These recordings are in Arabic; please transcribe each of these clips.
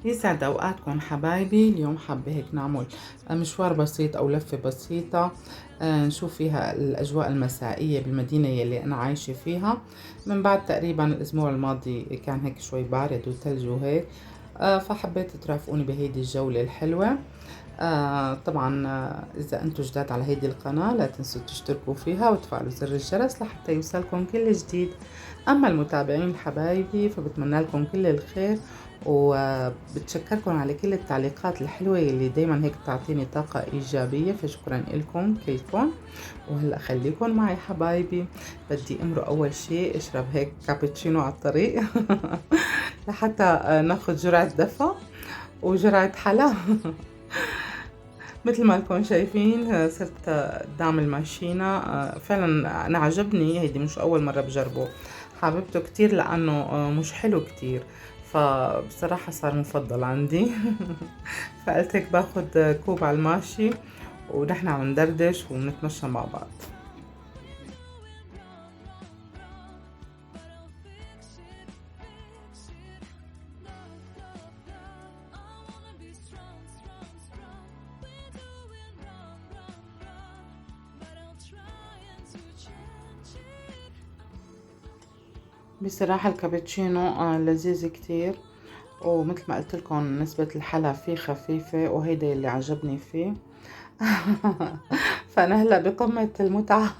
يسعد أوقاتكم حبايبي. اليوم حابة هيك نعمل مشوار بسيط أو لفة بسيطة، نشوف فيها الأجواء المسائية بالمدينة يلي أنا عايشة فيها. من بعد تقريبا الأسبوع الماضي كان هيك شوي بارد وثلج وهيك، فحبيت ترافقوني بهيدي الجولة الحلوة. طبعا، إذا أنتم جداد على هيدي القناة لا تنسوا تشتركوا فيها وتفعلوا زر الجرس لحتى يوصلكم كل جديد. أما المتابعين حبايبي فبتمنى لكم كل الخير، وبتشكركم على كل التعليقات الحلوة اللي دايما هيك بتعطيني طاقة إيجابية، فشكرا لكم كلكم. وهلأ خليكم معي حبايبي. بدي أمرق أول شيء أشرب هيك كابتشينو على الطريق لحتى ناخد جرعة دفا وجرعة حلا. مثل ما لكم شايفين، صرت قدام الماشينة. فعلا أنا عجبني، هيدي مش أول مرة بجربه، حاببته كتير لأنه مش حلو كتير، فبصراحة صار مفضل عندي. فقلت هيك باخد كوب على الماشي ونحن عم ندردش ونتمشى مع بعض. بصراحة الكابتشينو لذيذ كتير، ومثل ما قلت لكم نسبة الحلا فيه خفيفة، وهيدا اللي عجبني فيه. فأنا هلا بقمة المتعة.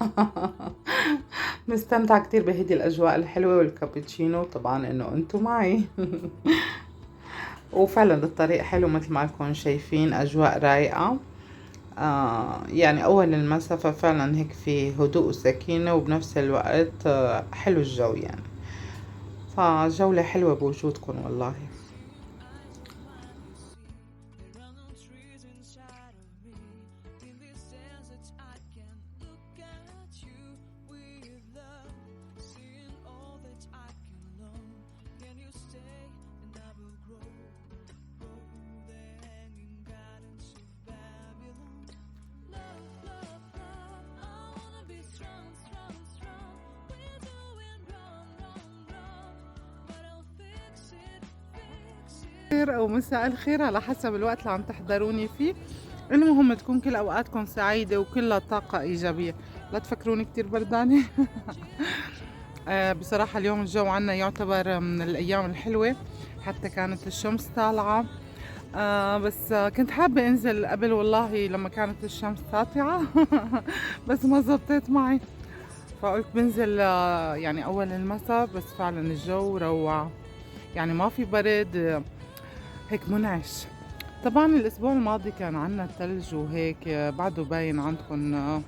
مستمتعة كتير بهيدي الأجواء الحلوة والكابتشينو، طبعا إنه أنتو معي. وفعلا الطريق حلو مثل ما لكم شايفين، أجواء رايقة. يعني أول المسافة فعلا هيك في هدوء وسكينة، وبنفس الوقت حلو الجو يعني. فجولة حلوة بوجودكم والله. خير أو مساء الخير على حسب الوقت اللي عم تحضروني فيه. المهم تكون كل أوقاتكم سعيدة وكلها طاقة إيجابية. لا تفكروني كتير بردانة. بصراحة اليوم الجو عنا يعتبر من الأيام الحلوة، حتى كانت الشمس طالعة. بس كنت حابة انزل قبل والله لما كانت الشمس ساطعة. بس ما زبطت معي، فقلت بنزل يعني أول المساء. بس فعلا الجو روعة، يعني ما في برد، هيك منعش. طبعا الأسبوع الماضي كان عنا ثلج وهيك، بعده باين عندكم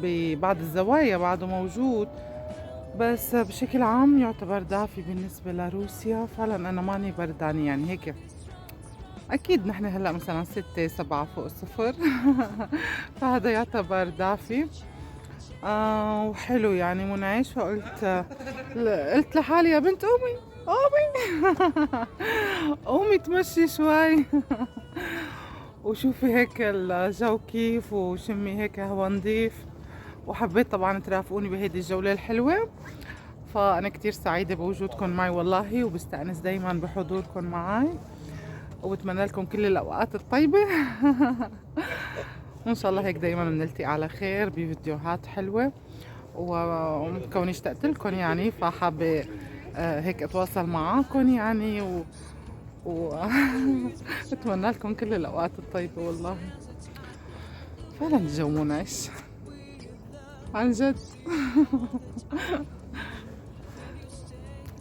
ببعض الزوايا بعده موجود، بس بشكل عام يعتبر دافي بالنسبة لروسيا. فعلا أنا ماني بردانة يعني هيك. أكيد نحن هلأ مثلا 6 7 فوق الصفر. فهذا يعتبر دافي وحلو يعني منعش. فقلت قلت لحالي يا بنت قومي قومي. قومي تمشي شوي. وشوفي هيك الجو كيف، وشمي هيك هوا نظيف. وحبيت طبعا ترافقوني بهيدي الجولة الحلوة. فأنا كتير سعيدة بوجودكم معي والله، وبستأنس دايما بحضوركم معي، وبتمنى لكم كل الأوقات الطيبة. وإن شاء الله هيك دايما بنلتقي على خير بفيديوهات حلوة. وكوني اشتقت لكم يعني فحابة هيك اتواصل معاكم يعني و... بتمنى لكم كل الأوقات الطيبة والله. فعلا الجو منعش عن جد.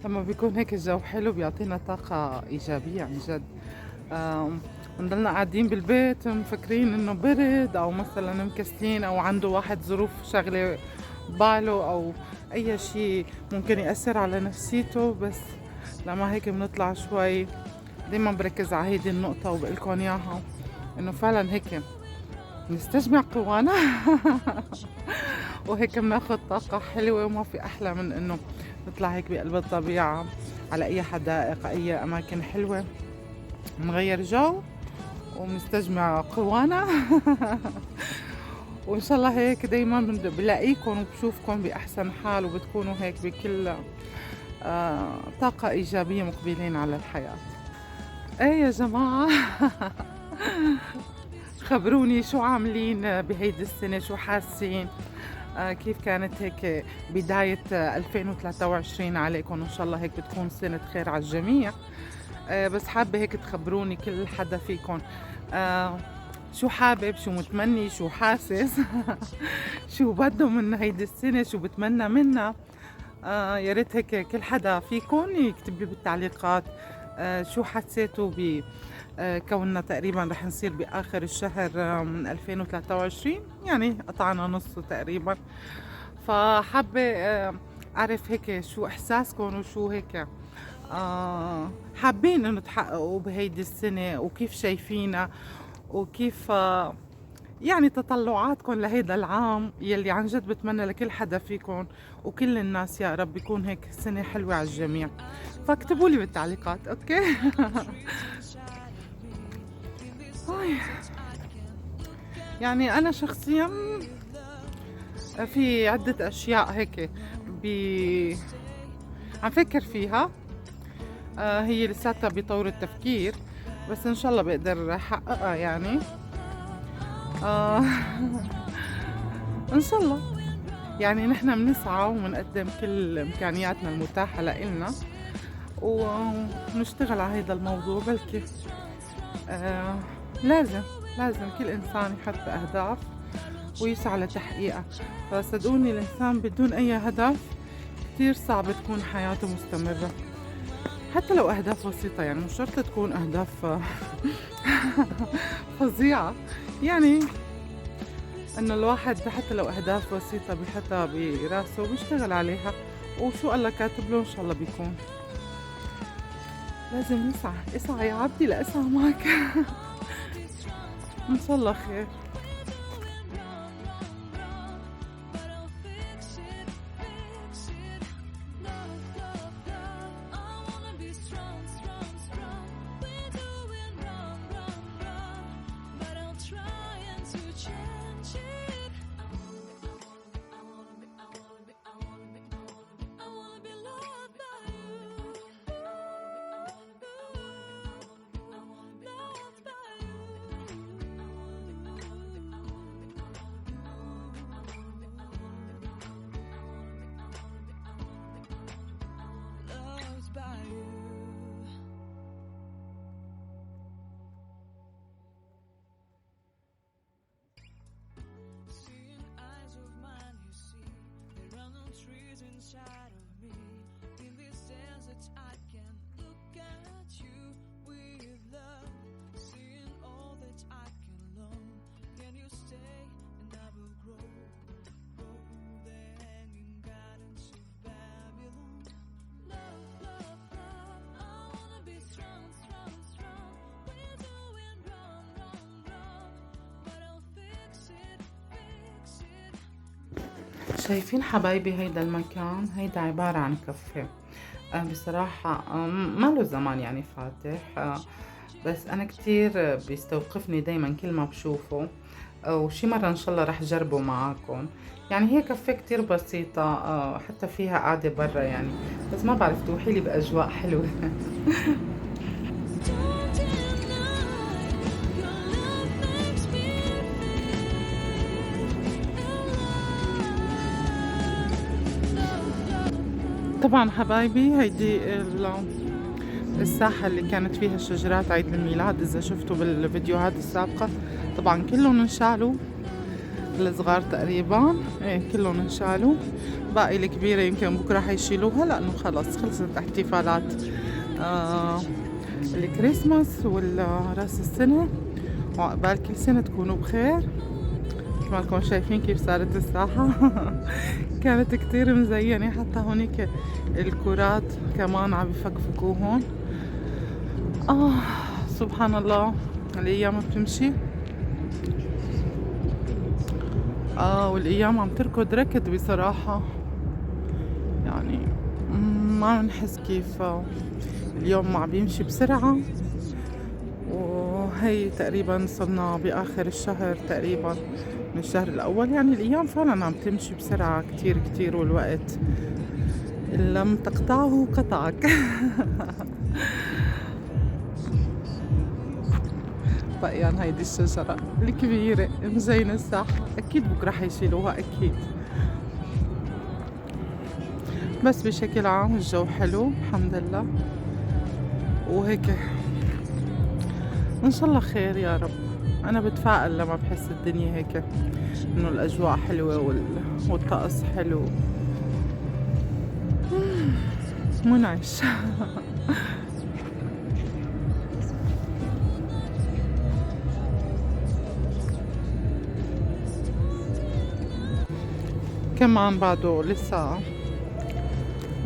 لما بيكون هيك الجو حلو بيعطينا طاقة إيجابية عن جد. بنضلنا قاعدين بالبيت مفكرين انه برد، او مثلا مكسلين، او عنده واحد ظروف شغلة باله، او اي شيء ممكن يأثر على نفسيته. بس لما هيك بنطلع شوي، دايما بركز على هيدي النقطة وبقلكن اياها، انه فعلا هيك نستجمع قوانا. وهيك بناخد طاقة حلوة. وما في أحلى من إنه نطلع هيك بقلب الطبيعة على أي حدائق، أي أماكن حلوة، نغير جو وبنستجمع قوانا. وإن شاء الله هيك دايما بلاقيكم وبشوفكم بأحسن حال، وبتكونوا هيك بكل طاقة إيجابية مقبلين على الحياة. ايه يا جماعة. خبروني شو عاملين بهيدي السنة، شو حاسين، كيف كانت هيك بداية 2023 عليكم؟ إن شاء الله هيك بتكون سنة خير على الجميع. بس حابة هيك تخبروني كل حدا فيكم آه، شو حابب، شو متمني، شو حاسس. شو بده من هيدي السنة، شو بتمنى منها. يا ريت هيك كل حدا فيكم يكتب لي بالتعليقات شو حسيتوا ب كوننا تقريبا رح نصير بآخر الشهر من 2023، يعني قطعنا نصه تقريبا. فحابة أعرف هيك شو إحساسكم وشو هيك حابين إنه تحققوا بهيدي السنة، وكيف شايفينها، وكيف يعني تطلعاتكم لهيدا العام يلي عن جد بتمنى لكل حدا فيكم وكل الناس يا رب يكون هيك سنة حلوة على الجميع. فاكتبوا لي بالتعليقات، اوكي. يعني انا شخصيا في عدة اشياء هيك عم فكر فيها، هي لساتها بطور التفكير، بس ان شاء الله بقدر احققها يعني. آه ان شاء الله. يعني نحن بنسعى وبنقدم كل امكانياتنا المتاحة لإلنا ونشتغل على هذا الموضوع. بلكي لازم كل انسان يحط اهداف ويسعى لتحقيقها. فصدقوني الانسان بدون اي هدف كتير صعب تكون حياته مستمرة، حتى لو اهداف بسيطة. يعني مش شرط تكون اهداف فظيعة، يعني انه الواحد حتى لو اهداف بسيطة بيحطها براسه وبيشتغل عليها، وشو الله كاتب له ان شاء الله بيكون. لازم نسعى، اسعى يا عبدي لاسعى معك. ان شاء الله خير. inside of me. In this desert I can look at you with love, seeing all that I can learn. Can you stay and I will grow, grow the hanging gardens of Babylon. Love, love, love, I wanna be strong, strong, strong. We're doing wrong, wrong, wrong, but I'll fix it, fix it. شايفين حبايبي هيدا المكان؟ هيدا عبارة عن كافيه. بصراحة ما له زمان يعني فاتح، بس أنا كتير بيستوقفني دايما كل ما بشوفه، وشي مرة إن شاء الله رح جربه معاكم. يعني هي كافيه كتير بسيطة، حتى فيها قاعدة برا يعني، بس ما بعرف توحيلي بأجواء حلوة. Don't deny your love makes me feel alive. طبعا حبايبي هيدي الساحة اللي كانت فيها الشجرات عيد الميلاد، إذا شفتوا بالفيديوهات السابقة طبعا كلهم انشالوا، الصغار تقريبا ايه كلهم انشالوا، باقي الكبيرة يمكن بكرة حيشيلوها لأنه خلص خلصت احتفالات الكريسماس والراس السنة. وعقبال كل سنة تكونوا بخير. مثل ما انكم شايفين كيف صارت الساحة. كانت كتير مزينة، حتى هونيك الكرات كمان عم يفكفكوهن. سبحان الله الأيام بتمشي، والأيام عم تركض ركض بصراحة. يعني ما نحس كيف اليوم عم بيمشي بسرعة، وهي تقريبا صرنا بآخر الشهر تقريبا من الشهر الأول. يعني الأيام فعلا عم تمشي بسرعة كتير كتير، والوقت إن لم تقطعه قطعك. بقيان هيدي الشجرة الكبيرة مزينة الساحة، أكيد بكرة حيشيلوها أكيد. بس بشكل عام الجو حلو الحمد لله، وهيك إن شاء الله خير يا رب. أنا بتفائل لما بحس الدنيا هيك إنه الأجواء حلوة والطقس حلو منعش. كمان بعده لسه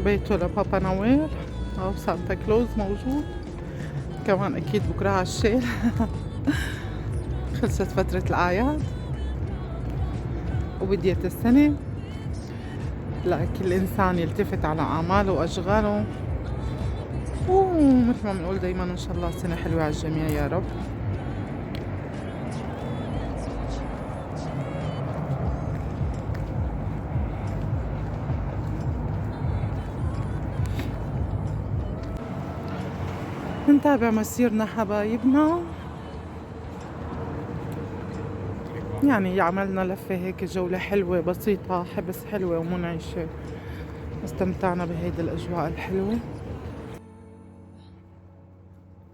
بيته لبابا نويل أو سانتا كلوز موجود، كمان أكيد بكرة هالشيل. خلصت فترة الأعياد وبديت السنة، لكل إنسان يلتفت على أعماله وأشغاله، ومثل ما بنقول دايما إن شاء الله سنة حلوة على الجميع يا رب. نتابع مسيرنا حبايبنا، يعني عملنا لفة هيك جولة حلوة بسيطة حبس حلوة ومنعشة، استمتعنا بهيدي الأجواء الحلوة.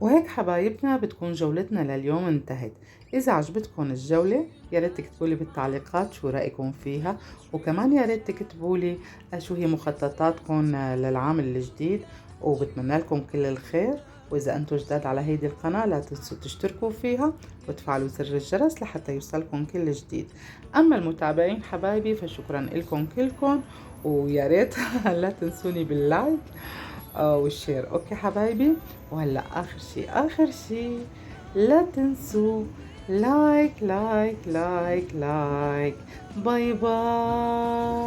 وهيك حبايبنا بتكون جولتنا لليوم انتهت. إذا عجبتكم الجولة يا ريت تكتبولي بالتعليقات شو رأيكم فيها، وكمان يا ريت تكتبولي شو هي مخططاتكم للعام الجديد، وبتمنى لكم كل الخير. وإذا أنتم جداد على هيدي القناة لا تنسوا تشتركوا فيها وتفعلوا زر الجرس لحتى يوصلكم كل جديد. أما المتابعين حبايبي فشكرا لكم كلكم، ويا ريت لا تنسوني باللايك والشير. اوكي حبايبي، وهلا اخر شي لا تنسوا لايك لايك لايك لايك. باي باي.